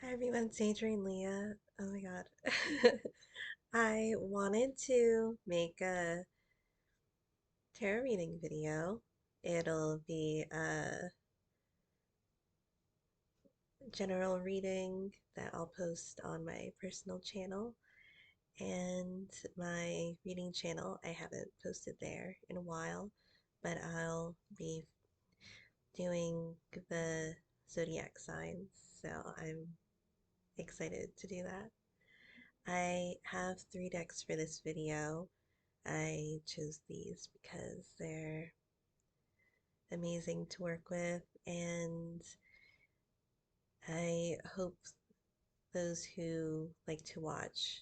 Hi everyone, it's Adrian Leah. Oh my god. I wanted to make a tarot reading video. It'll be a general reading that I'll post on my personal channel and my reading channel. I haven't posted there in a while, but I'll be doing the zodiac signs, so I'm excited to do that. I have 3 decks for this video. I chose these because they're amazing to work with, and I hope those who like to watch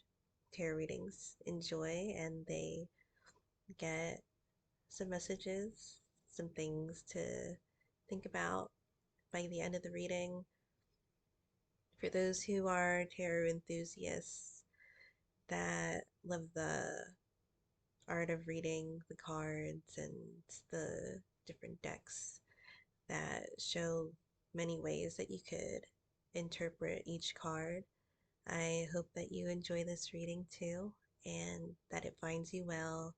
tarot readings enjoy and they get some messages, some things to think about by the end of the reading. For those who are tarot enthusiasts that love the art of reading the cards and the different decks that show many ways that you could interpret each card. I hope that you enjoy this reading too, and that it finds you well,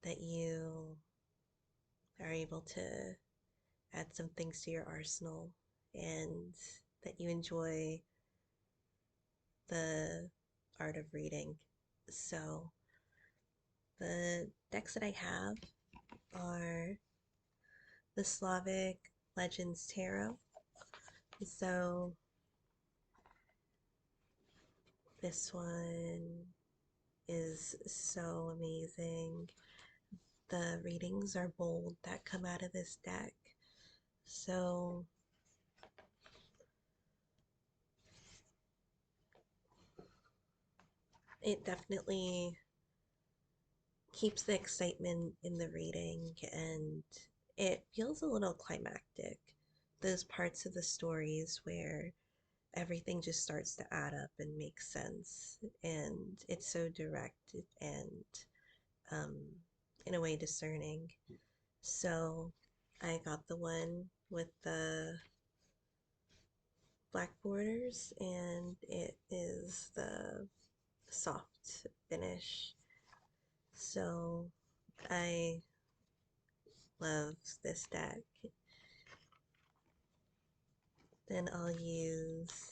that you are able to add some things to your arsenal, and that you enjoy the art of reading. So, the decks that I have are the Slavic Legends Tarot. So, this one is so amazing. The readings are bold that come out of this deck. So it definitely keeps the excitement in the reading, and it feels a little climactic. Those parts of the stories where everything just starts to add up and make sense, and it's so direct and um, in a way discerning. So I got the one with the black borders, and it is the soft finish. So I love this deck. Then I'll use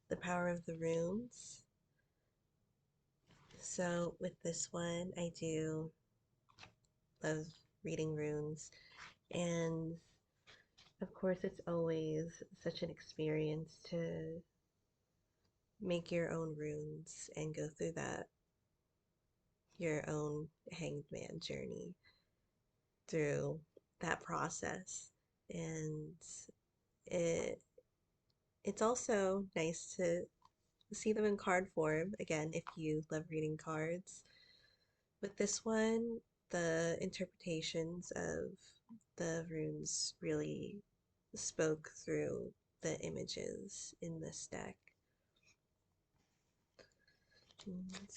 the power of the runes. So with this one, I do love reading runes, and of course, it's always such an experience to make your own runes and go through that your own hanged man journey through that process. And it it's also nice to see them in card form again if you love reading cards. With this one, the interpretations of the runes really spoke through the images in this deck. And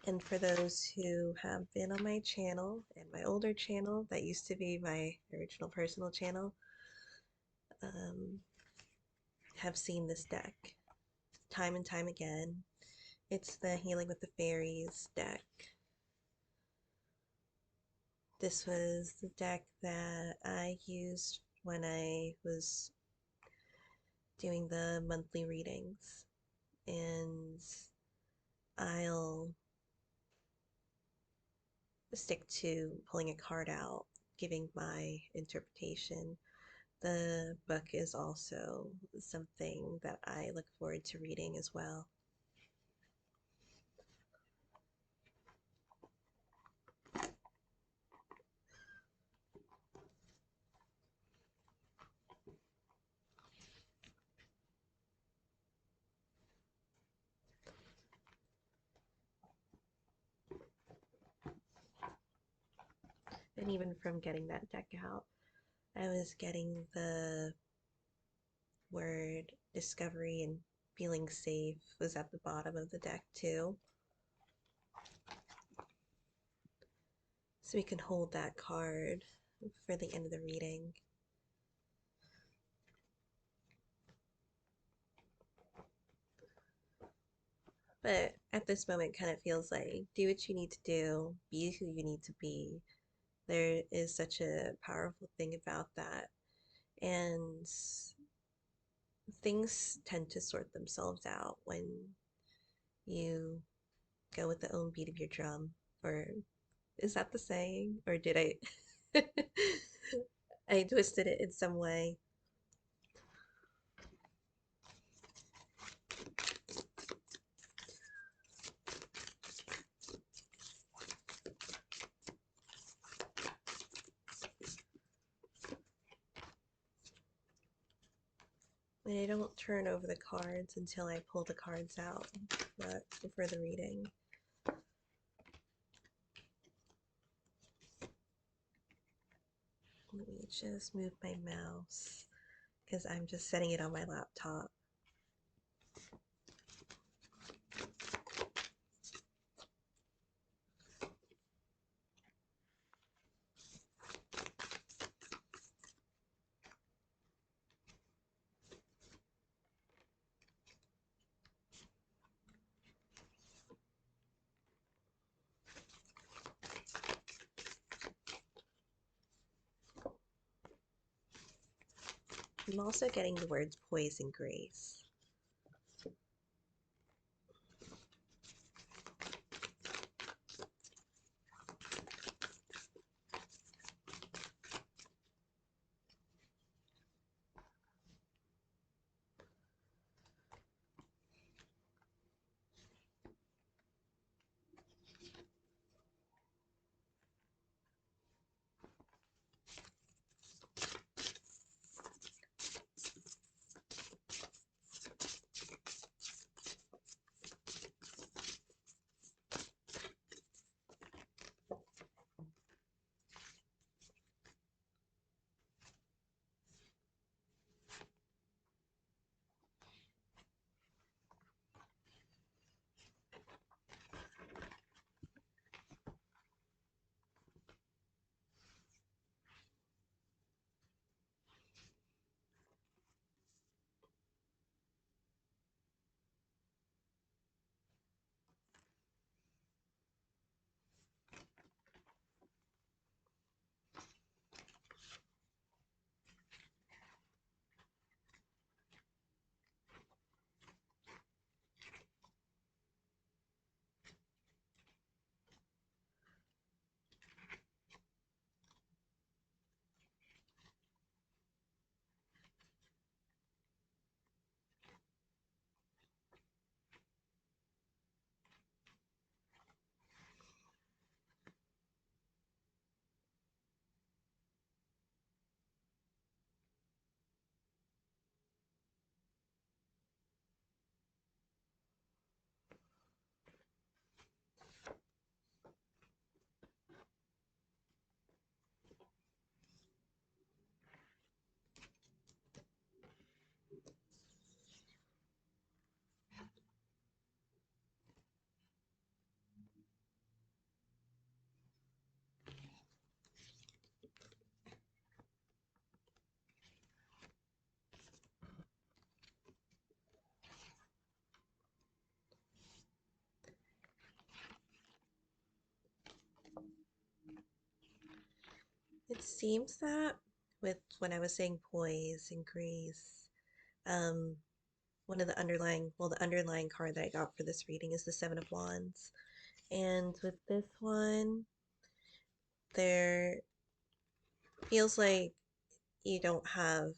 And for those who have been on my channel and my older channel, that used to be my original personal channel, um, have seen this deck time and time again. It's the Healing with the Fairies deck. This was the deck that I used when I was doing the monthly readings, and I'll stick to pulling a card out, giving my interpretation. The book is also something that I look forward to reading as well. And even from getting that deck out, I was getting the word discovery and feeling safe was at the bottom of the deck too. So we can hold that card for the end of the reading. But at this moment, kind of feels like do what you need to do, be who you need to be. There is such a powerful thing about that. And things tend to sort themselves out when you go with the own beat of your drum. Or is that the saying? Or did I I twisted it in some way? And I don't turn over the cards until I pull the cards out for the reading. Let me just move my mouse because I'm just setting it on my laptop. I'm also getting the words poise and grace. It seems that with when I was saying poise and grace, um, one of the the underlying card that I got for this reading is the Seven of Wands. And with this one, there feels like you don't have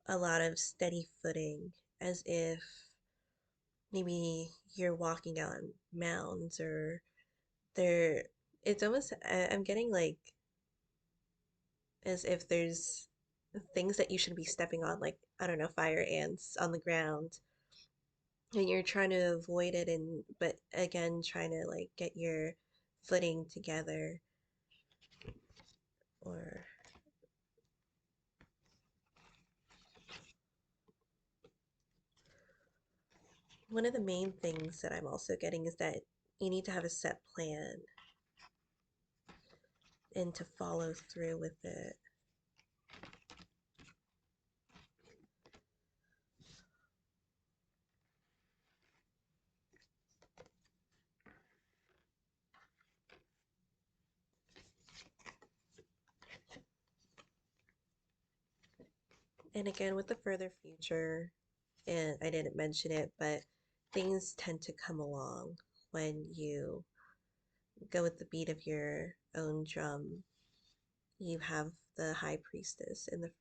a lot of steady footing, as if maybe you're walking on mounds or there. It's almost, I'm getting like as if there's things that you should be stepping on, like, I don't know, fire ants on the ground, and you're trying to avoid it, and but again, trying to like get your footing together. Or one of the main things that I'm also getting is that you need to have a set plan. and to follow through with it. And again, with the further future, and I didn't mention it, but things tend to come along when you go with the beat of your own drum. You have the high priestess in the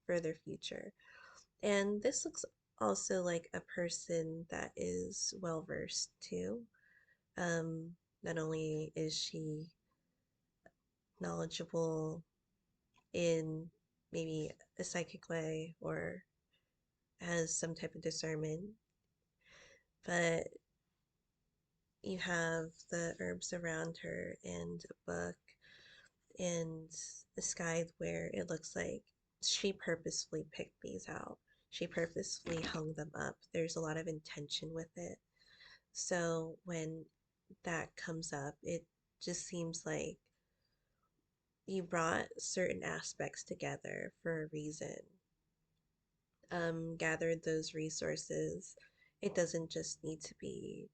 further future. And this looks also like a person that is well versed too. Not only is she knowledgeable in maybe a psychic way or has some type of discernment, but you have the herbs around her and a book and a sky where it looks like she purposefully picked these out. She purposefully hung them up. There's a lot of intention with it. So when that comes up, it just seems like you brought certain aspects together for a reason. Gathered those resources. It doesn't just need to be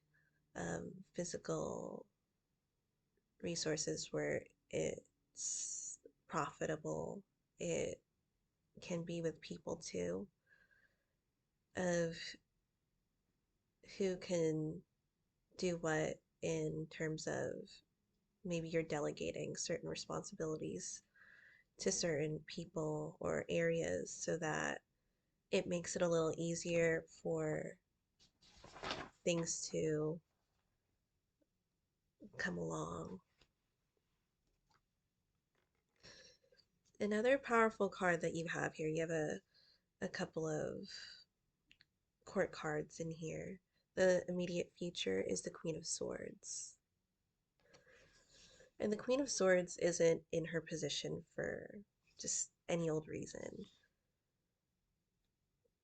physical resources where it's profitable. It can be with people too, of who can do what in terms of maybe you're delegating certain responsibilities to certain people or areas so that it makes it a little easier for things to come along. Another powerful card that you have here, you have a couple of court cards in here. The immediate future is the Queen of Swords. And the Queen of Swords isn't in her position for just any old reason.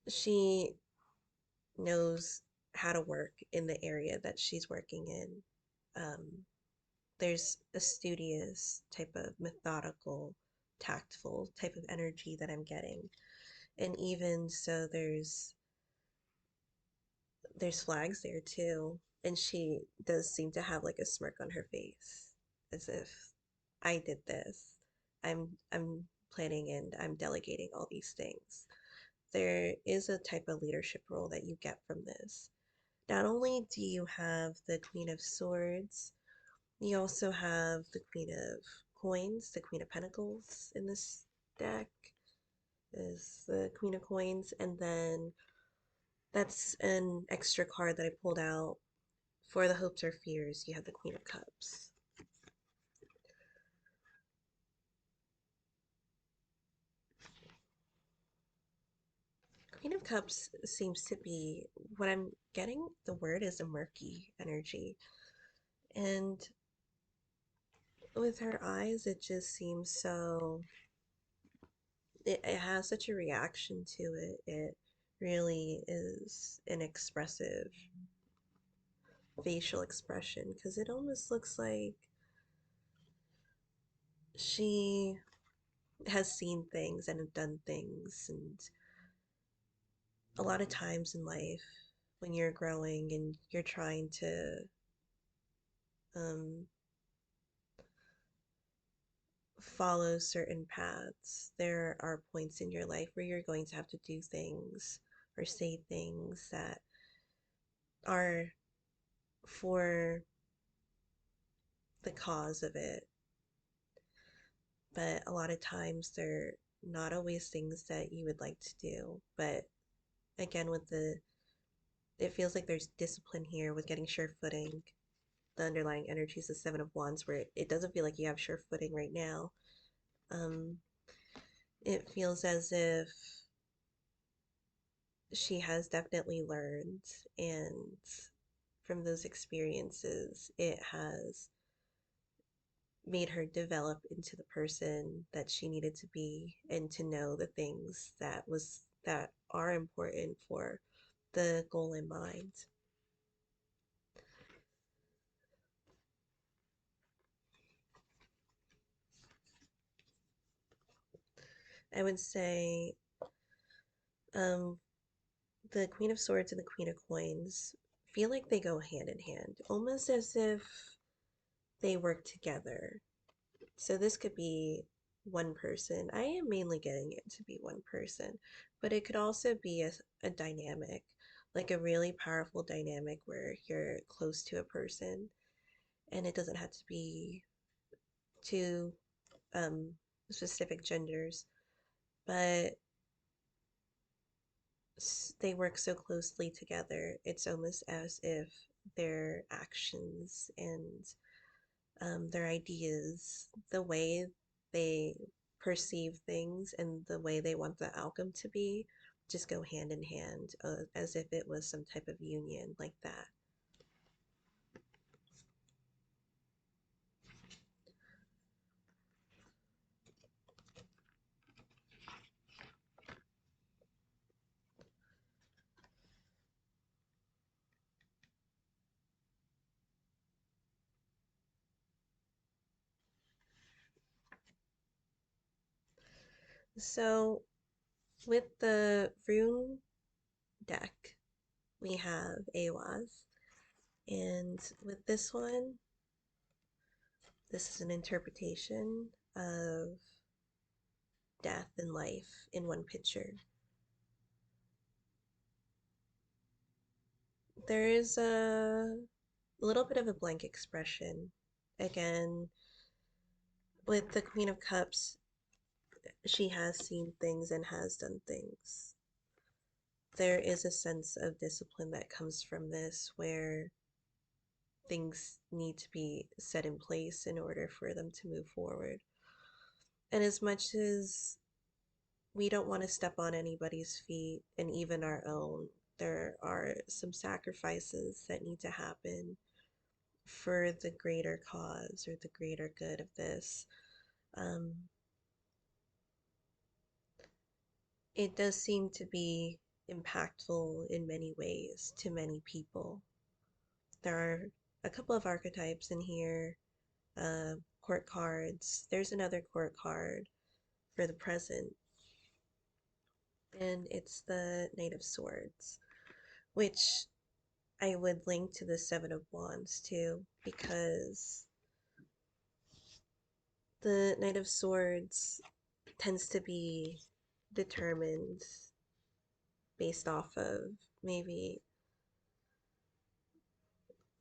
She knows how to work in the area that she's working in. There's a studious type of methodical, tactful type of energy that I'm getting. And even so, there's flags there too. And she does seem to have like a smirk on her face, as if I did this. I'm planning and I'm delegating all these things. There is a type of leadership role that you get from this. Not only do you have the Queen of Swords, you also have the Queen of Coins, the Queen of Pentacles in this deck is the Queen of Coins, and then that's an extra card that I pulled out for the hopes or fears. You have the Queen of Cups. Queen of Cups seems to be what I'm getting. The word is a murky energy. And with her eyes, it just seems so. It has such a reaction to it. It really is an expressive facial expression because it almost looks like she has seen things and have done things. And a lot of times in life, when you're growing and you're trying to um, follow certain paths, there are points in your life where you're going to have to do things or say things that are for the cause of it. But a lot of times they're not always things that you would like to do. But again, with it feels like there's discipline here with getting sure footing. The underlying energy is the Seven of Wands, where it doesn't feel like you have sure footing right now. Um, it feels as if she has definitely learned, and from those experiences, it has made her develop into the person that she needed to be and to know the things that are important for the goal in mind. I would say um, the Queen of Swords and the Queen of Coins feel like they go hand in hand, almost as if they work together. So this could be one person. I am mainly getting it to be one person, but it could also be a dynamic, like a really powerful dynamic where you're close to a person, and it doesn't have to be two um, specific genders, but they work so closely together. It's almost as if their actions and their ideas, the way they perceive things, and the way they want the outcome to be, just go hand in hand, as if it was some type of union like that. So, with the rune deck, we have Awaz, and with this one, this is an interpretation of death and life in one picture. There is a little bit of a blank expression. Again, with the Queen of Cups, she has seen things and has done things. There is a sense of discipline that comes from this where things need to be set in place in order for them to move forward. And as much as we don't want to step on anybody's feet and even our own, there are some sacrifices that need to happen for the greater cause or the greater good of this. Um, it does seem to be impactful in many ways to many people. There are a couple of archetypes in here, court cards. There's another court card for the present, and it's the Knight of Swords, which I would link to the Seven of Wands too, because the Knight of Swords tends to be determined based off of maybe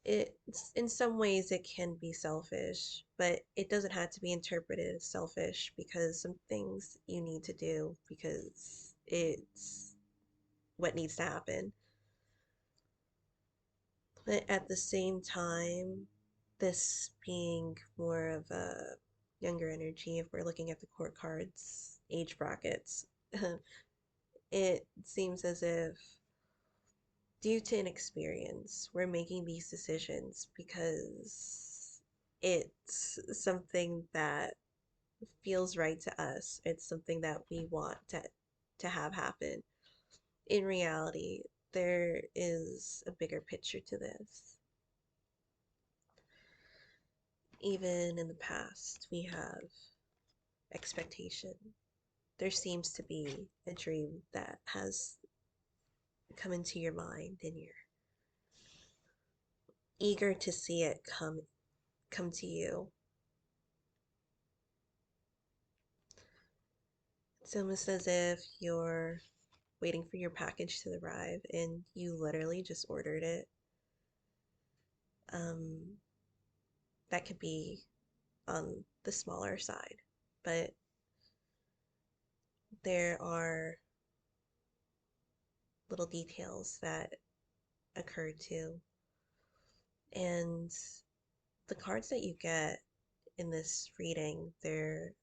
it's in some ways it can be selfish, but it doesn't have to be interpreted as selfish because some things you need to do because it's what needs to happen. But at the same time, this being more of a younger energy, if we're looking at the court cards, age brackets, it seems as if due to inexperience, we're making these decisions because it's something that feels right to us. It's something that we want to have happen. In reality, there is a bigger picture to this. Even in the past, we have expectation. There seems to be a dream that has come into your mind and you're eager to see it come to you. It's almost as if you're waiting for your package to arrive and you literally just ordered it. Um, that could be on the smaller side, but there are little details that occur too. And the cards that you get in this reading, there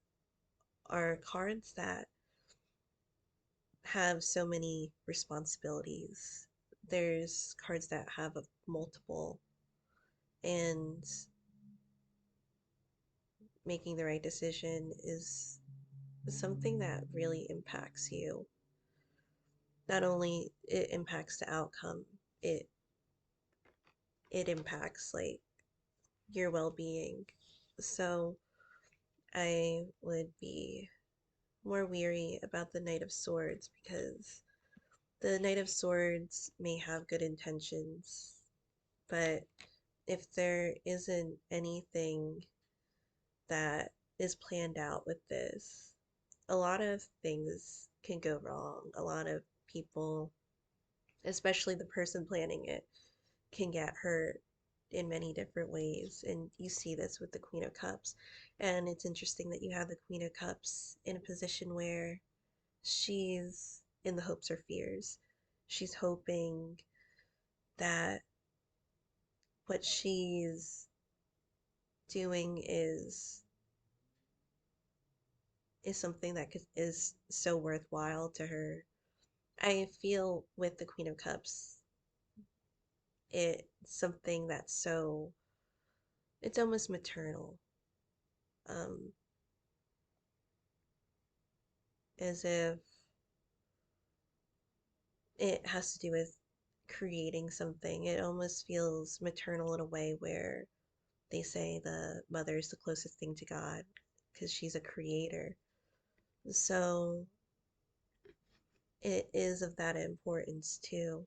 are cards that have so many responsibilities. There's cards that have a multiple, and making the right decision is something that really impacts you. Not only it impacts the outcome, it it impacts like your well-being. So I would be more weary about the Knight of Swords because the Knight of Swords may have good intentions, but if there isn't anything that is planned out with this, a lot of things can go wrong. A lot of people, especially the person planning it, can get hurt in many different ways. And you see this with the Queen of Cups. And it's interesting that you have the Queen of Cups in a position where she's in the hopes or fears. She's hoping that what she's doing is something that is so worthwhile to her. I feel with the Queen of Cups, it's something that's so, it's almost maternal, um, as if it has to do with creating something. It almost feels maternal in a way where they say the mother is the closest thing to God because she's a creator. So it is of that importance too.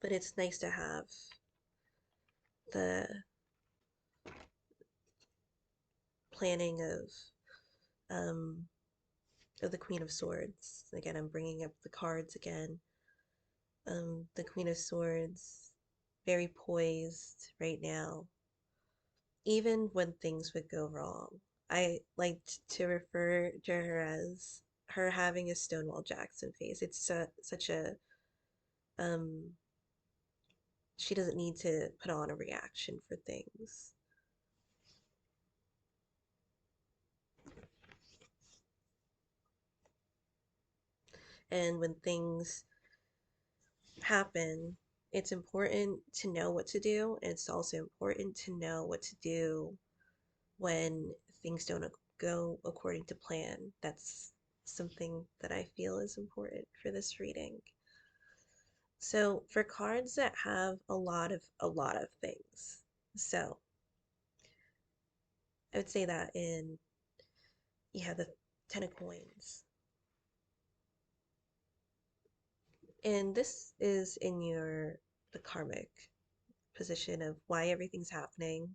But it's nice to have the planning um, of the Queen of Swords. Again, I'm bringing up the cards again. The Queen of Swords, very poised right now, even when things would go wrong. I like to refer to her as her having a Stonewall Jackson face. It's such a, um, she doesn't need to put on a reaction for things. And when things happen, it's important to know what to do. And it's also important to know what to do when things don't go according to plan. That's something that I feel is important for this reading. So for cards that have a lot of things. So I would say that in you have the 10 of Coins. And this is in your the karmic position of why everything's happening,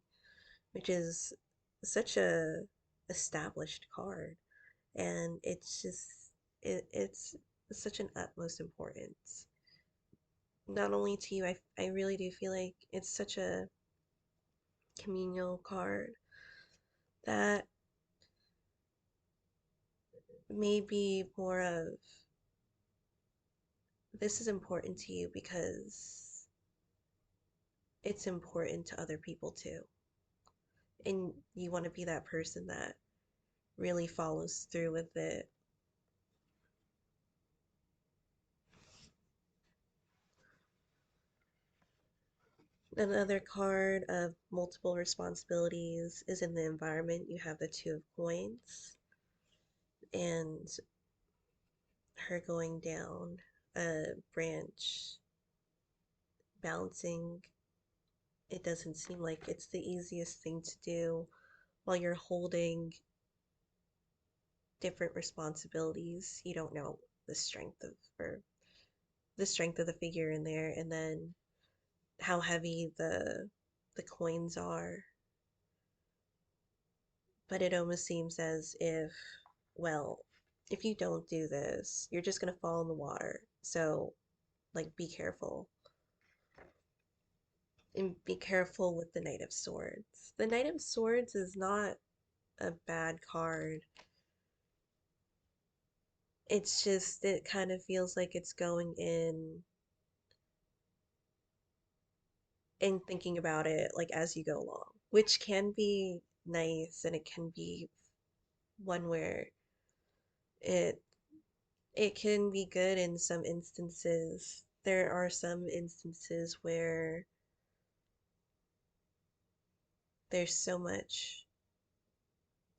which is such a established card. And it's just it's such an utmost importance. Not only to you, I really do feel like it's such a communal card that may be more of this is important to you because it's important to other people too. And you want to be that person that really follows through with it. Another card of multiple responsibilities is in the environment. You have the Two of Coins and her going down a branch, balancing. It doesn't seem like it's the easiest thing to do while you're holding different responsibilities. You don't know the strength of or the strength of the figure in there, and then how heavy the coins are. But it almost seems as if, well, if you don't do this, you're just gonna fall in the water. So, like, be careful. And be careful with the Knight of Swords. The Knight of Swords is not a bad card. It's just, it kind of feels like it's going in and thinking about it like as you go along, which can be nice and it can be one where it it can be good in some instances. There are some instances where there's so much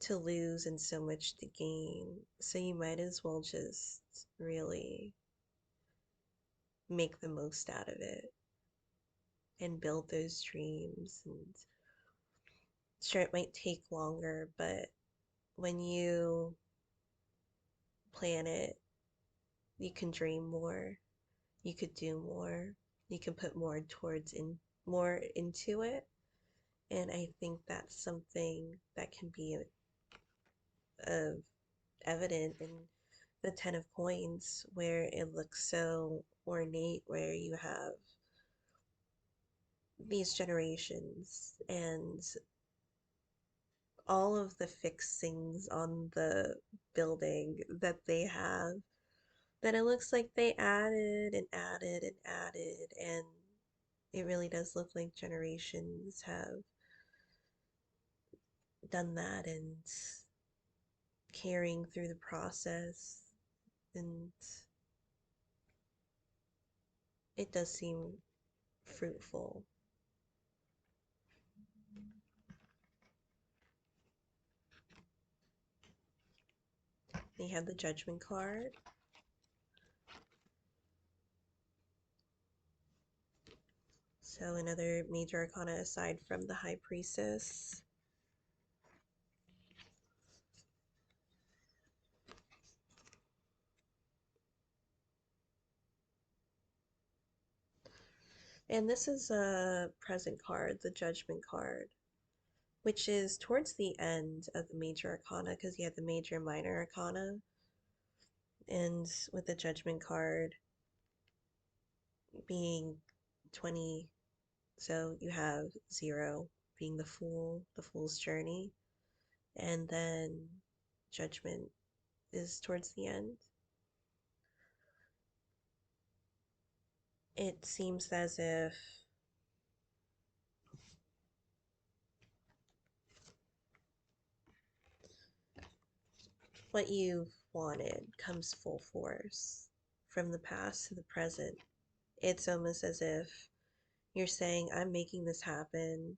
to lose and so much to gain. So you might as well just really make the most out of it and build those dreams. And sure, it might take longer, but when you planet, you can dream more, you could do more, you can put more into it. And I think that's something that can be uh, evident in the Ten of Coins, where it looks so ornate, where you have these generations and all of the fixings on the building that they have, that it looks like they added and added and added, and it really does look like generations have done that and carrying through the process, and it does seem fruitful. They have the Judgment card. So another major arcana aside from the High Priestess. And this is a present card, the Judgment card, which is towards the end of the major arcana because you have the major and minor arcana. And with the Judgment card being 20, so you have 0 being the Fool, the Fool's journey, and then Judgment is towards the end. It seems as if what you've wanted comes full force from the past to the present. It's almost as if you're saying, I'm making this happen.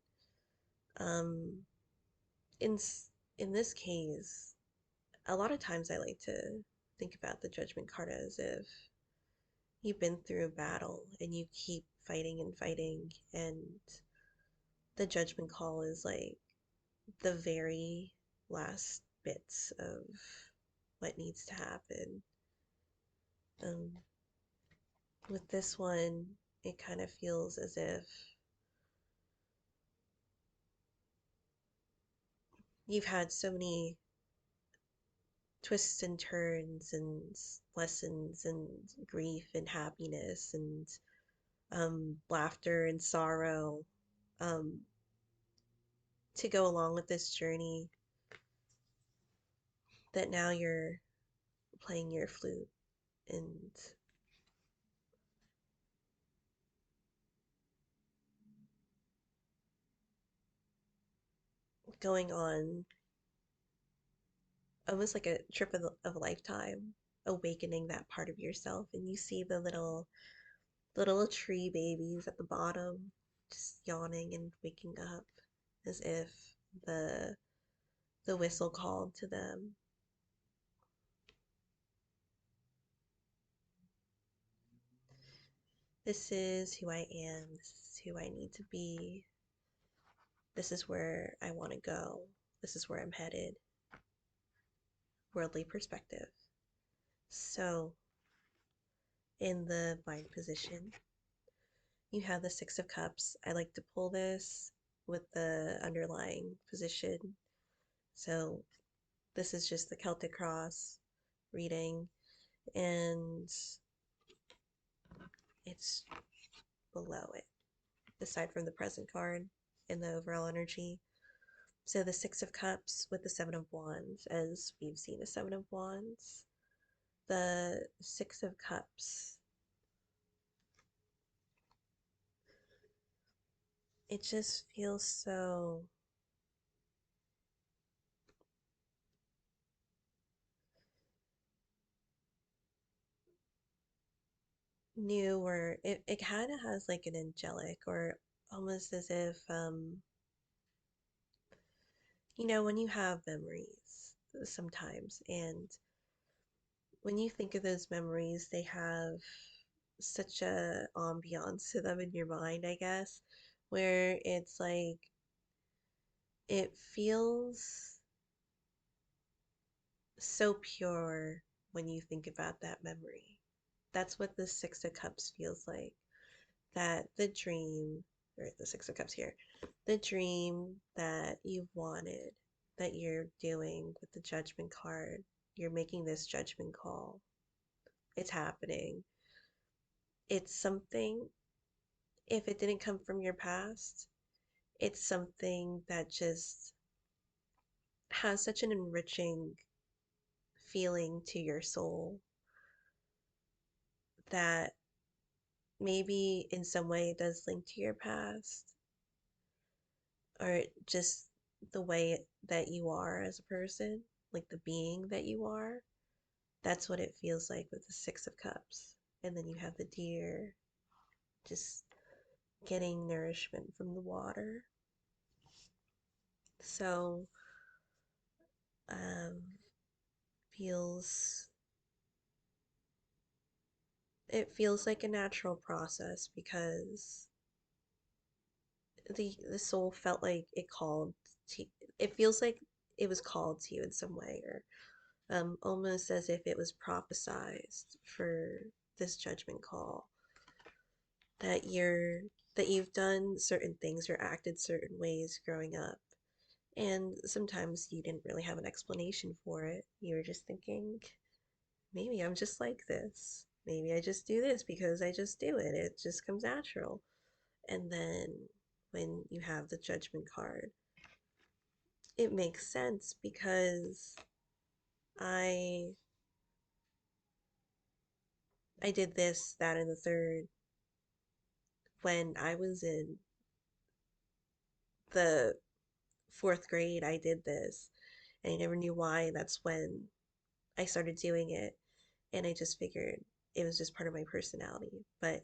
Um, in, in this case, a lot of times I like to think about the Judgment card as if you've been through a battle and you keep fighting and fighting, and the Judgment call is like the very last bits of what needs to happen. Um, with this one, it kind of feels as if you've had so many twists and turns and lessons and grief and happiness and laughter and sorrow, um, to go along with this journey, that now you're playing your flute and going on almost like a trip of a lifetime, awakening that part of yourself. And you see the little tree babies at the bottom just yawning and waking up as if the the whistle called to them. This is who I am. This is who I need to be. This is where I want to go. This is where I'm headed. Worldly perspective. So, in the bind position, you have the Six of Cups. I like to pull this with the underlying position. So, this is just the Celtic cross reading, and it's below it, aside from the present card in the overall energy. So the Six of Cups with the Seven of Wands, as we've seen the Seven of Wands. The Six of Cups, it just feels so new, or it kind of has like an angelic, or almost as if, when you have memories sometimes, and when you think of those memories, they have such a ambiance to them in your mind, I guess, where it's like it feels so pure when you think about that memory. That's what the Six of Cups feels like. That the dream, or the Six of Cups here, the dream that you've wanted, that you're doing with the Judgment card, you're making this judgment call. It's happening. It's something, if it didn't come from your past, it's something that just has such an enriching feeling to your soul that maybe in some way it does link to your past or just the way that you are as a person, like the being that you are. That's what it feels like with the Six of Cups. And then you have the deer just getting nourishment from the water. So, um, feels it feels like a natural process because the soul felt like it called to it feels like it was called to you in some way or almost as if it was prophesized for this judgment call that you've done certain things or acted certain ways growing up, and sometimes you didn't really have an explanation for it. You were just thinking, maybe I'm just like this. Maybe I just do this because I just do it. It just comes natural. And then when you have the judgment card, it makes sense because I I did this, that, and the third when I was in the fourth grade. I did this and I never knew why. That's when I started doing it. And I just figured it was just part of my personality. But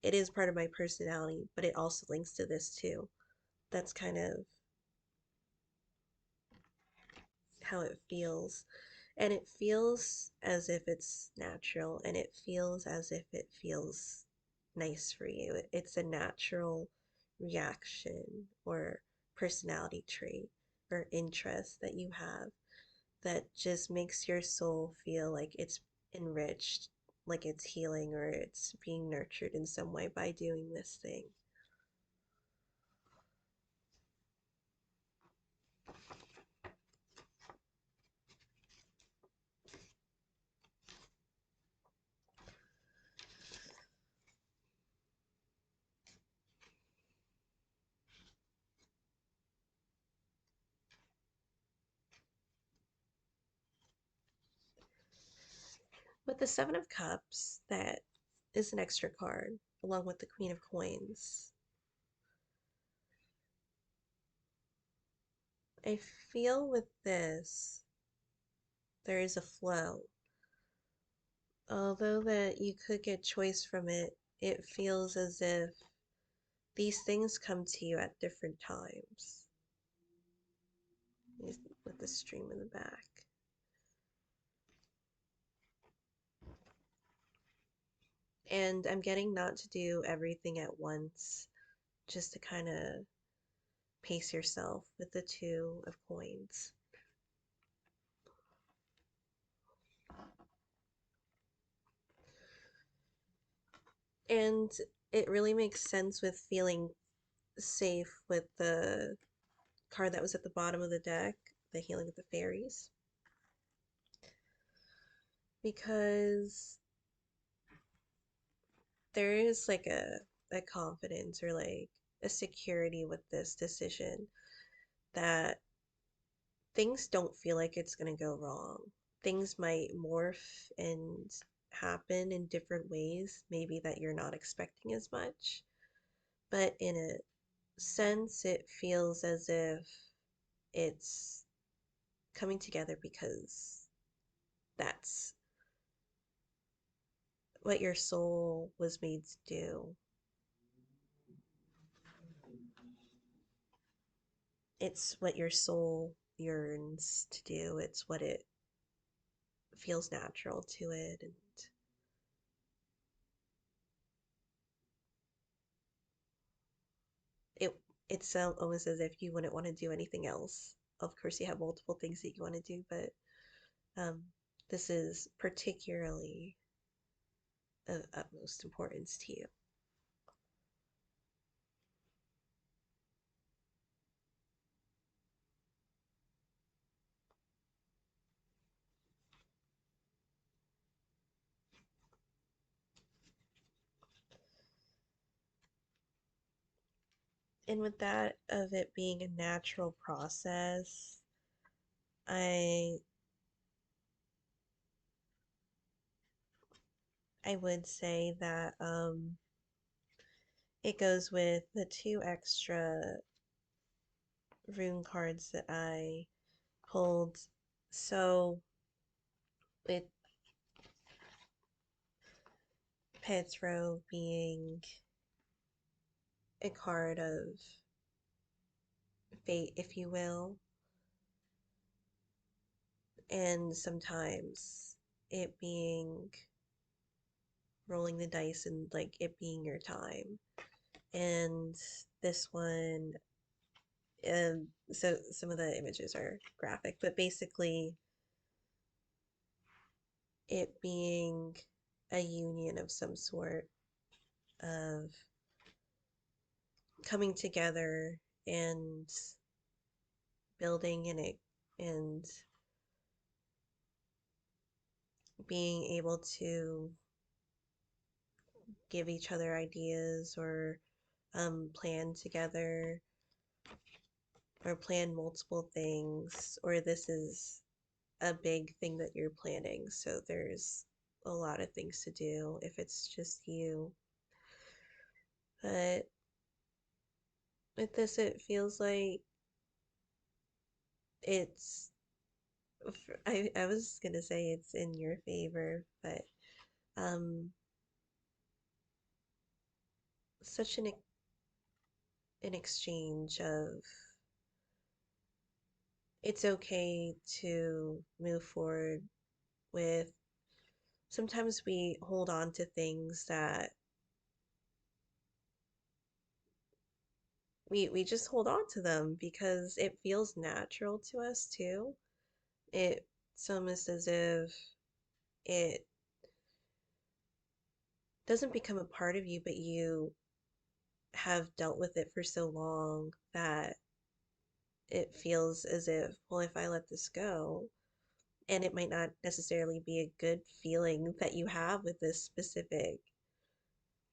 it is part of my personality, but it also links to this too. That's kind of how it feels. And it feels as if it's natural and it feels as if it feels nice for you. It's a natural reaction or personality trait or interest that you have that just makes your soul feel like it's enriched, like it's healing or it's being nurtured in some way by doing this thing. With the Seven of Cups, that is an extra card, along with the Queen of Coins. I feel with this, there is a flow. Although that you could get choice from it, it feels as if these things come to you at different times. With the stream in the back. And I'm getting not to do everything at once, just to kind of pace yourself with the Two of Coins. And it really makes sense with feeling safe with the card that was at the bottom of the deck, the Healing of the Fairies, because there is like a confidence or like a security with this decision that things don't feel like it's going to go wrong. Things might morph and happen in different ways, maybe that you're not expecting as much, but in a sense, it feels as if it's coming together because that's what your soul was made to do. It's what your soul yearns to do. It's what it feels natural to it. And it it's almost as if you wouldn't want to do anything else. Of course, you have multiple things that you want to do, but um, this is particularly of utmost importance to you. And with that of it being a natural process, I I would say that it goes with the two extra rune cards that I pulled. So with Petro being a card of fate, if you will, and sometimes it being rolling the dice and like it being your time. And this one, so some of the images are graphic, but basically it being a union of some sort of coming together and building and being able to give each other ideas or plan together or plan multiple things, or this is a big thing that you're planning. So there's a lot of things to do if it's just you. But with this, it feels like it's, I was gonna say it's in your favor, but um, such an exchange of it's okay to move forward with sometimes we hold on to things that we just hold on to them because it feels natural to us too. It's almost as if it doesn't become a part of you, but you have dealt with it for so long that it feels as if, well, if I let this go, and it might not necessarily be a good feeling that you have with this specific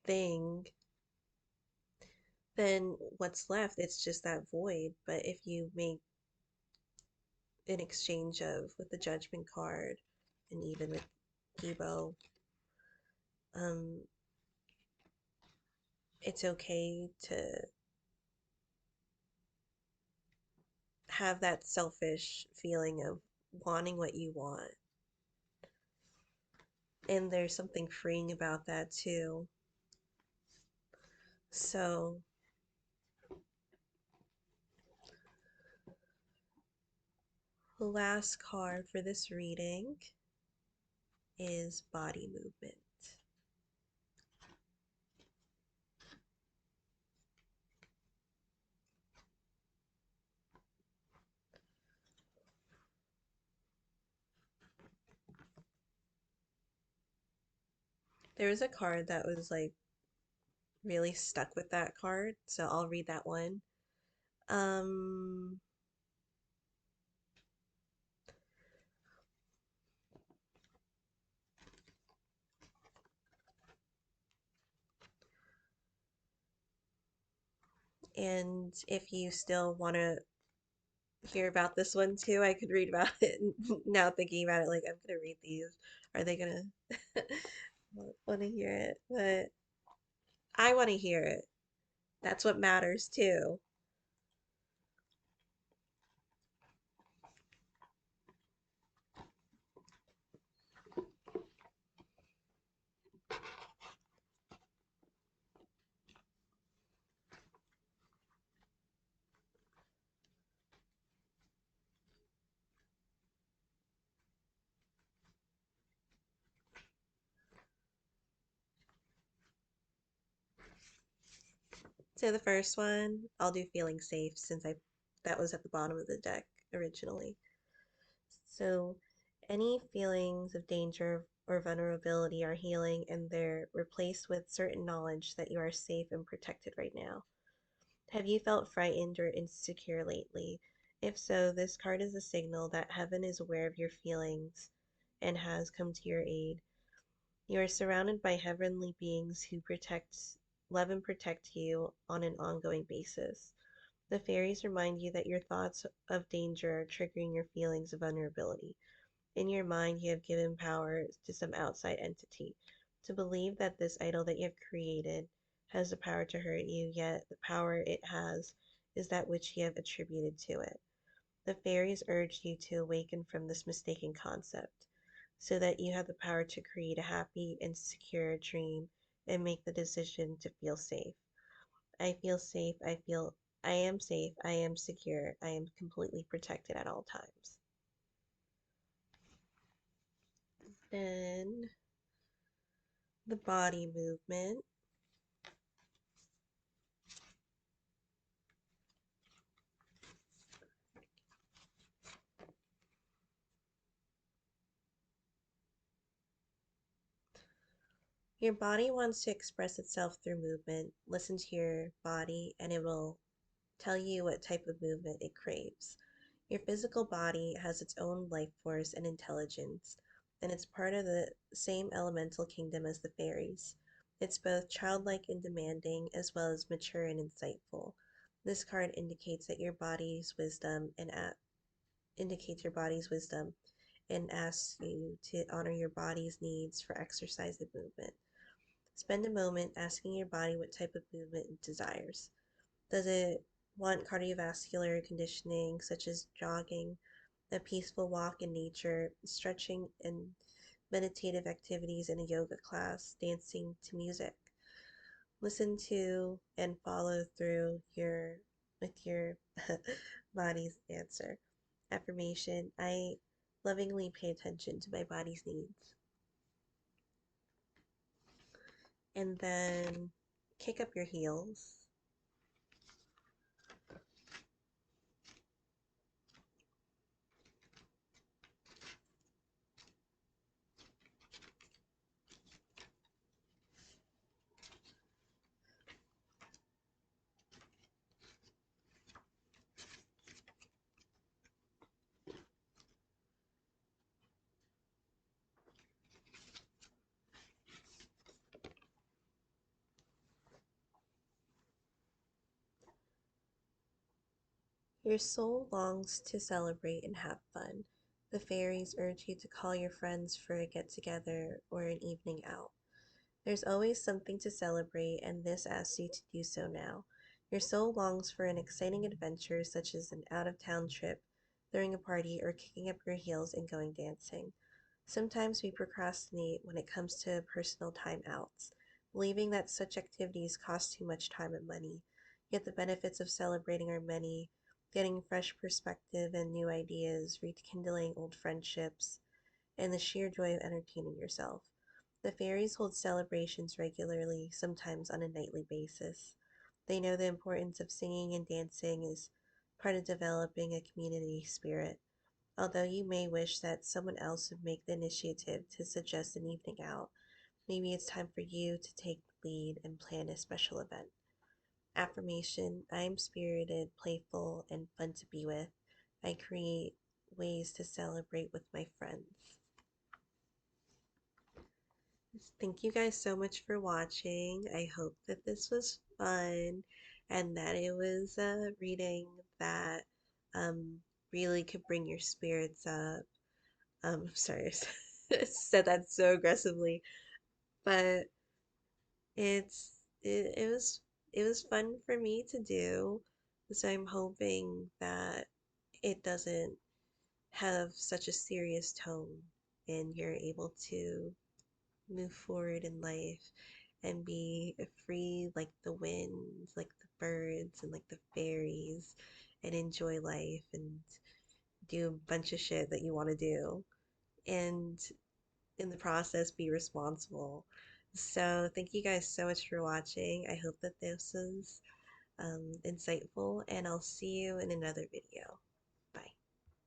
thing, then what's left? It's just that void. But if you make an exchange of with the judgment card and even with Debo, um, it's okay to have that selfish feeling of wanting what you want. And there's something freeing about that too. So the last card for this reading is body movement. There was a card that was like really stuck with that card, so I'll read that one. Um, and if you still want to hear about this one too, I could read about it now thinking about it, like I'm gonna read these. Are they gonna want to hear it? But I want to hear it. That's what matters too. So the first one, I'll do feeling safe since I that was at the bottom of the deck originally. So Any feelings of danger or vulnerability are healing, and they're replaced with certain knowledge that you are safe and protected right now. Have you felt frightened or insecure lately? If so, this card is a signal that heaven is aware of your feelings and has come to your aid. You are surrounded by heavenly beings who love and protect you on an ongoing basis. The fairies remind you that your thoughts of danger are triggering your feelings of vulnerability. In your mind, you have given power to some outside entity to believe that this idol that you have created has the power to hurt you, yet the power it has is that which you have attributed to it. The fairies urge you to awaken from this mistaken concept so that you have the power to create a happy and secure dream and make the decision to feel safe. I feel safe. I am safe. I am secure. I am completely protected at all times. Then the body movement. Your body wants to express itself through movement. Listen to your body, and it will tell you what type of movement it craves. Your physical body has its own life force and intelligence, and it's part of the same elemental kingdom as the fairies. It's both childlike and demanding, as well as mature and insightful. This card indicates your body's wisdom and asks you to honor your body's needs for exercise and movement. Spend a moment asking your body what type of movement it desires. Does it want cardiovascular conditioning, such as jogging, a peaceful walk in nature, stretching and meditative activities in a yoga class, dancing to music? Listen to and follow through with your body's answer. Affirmation: I lovingly pay attention to my body's needs. And then kick up your heels. Your soul longs to celebrate and have fun. The fairies urge you to call your friends for a get together or an evening out. There's always something to celebrate, and this asks you to do so now. Your soul longs for an exciting adventure, such as an out of town trip, throwing a party, or kicking up your heels and going dancing. Sometimes we procrastinate when it comes to personal time outs, believing that such activities cost too much time and money. Yet the benefits of celebrating are many: getting fresh perspective and new ideas, rekindling old friendships, and the sheer joy of entertaining yourself. The fairies hold celebrations regularly, sometimes on a nightly basis. They know the importance of singing and dancing is part of developing a community spirit. Although you may wish that someone else would make the initiative to suggest an evening out, maybe it's time for you to take the lead and plan a special event. Affirmation: I am spirited, playful, and fun to be with. I create ways to celebrate with my friends. Thank you guys so much for watching. I hope that this was fun and that it was a reading that um, really could bring your spirits up. I'm sorry, I said that so aggressively, but it was fun for me to do. So I'm hoping that it doesn't have such a serious tone and you're able to move forward in life and be free like the winds, like the birds, and like the fairies, and enjoy life and do a bunch of shit that you want to do. And in the process, be responsible. So, thank you guys so much for watching. I hope that this was insightful, and I'll see you in another video.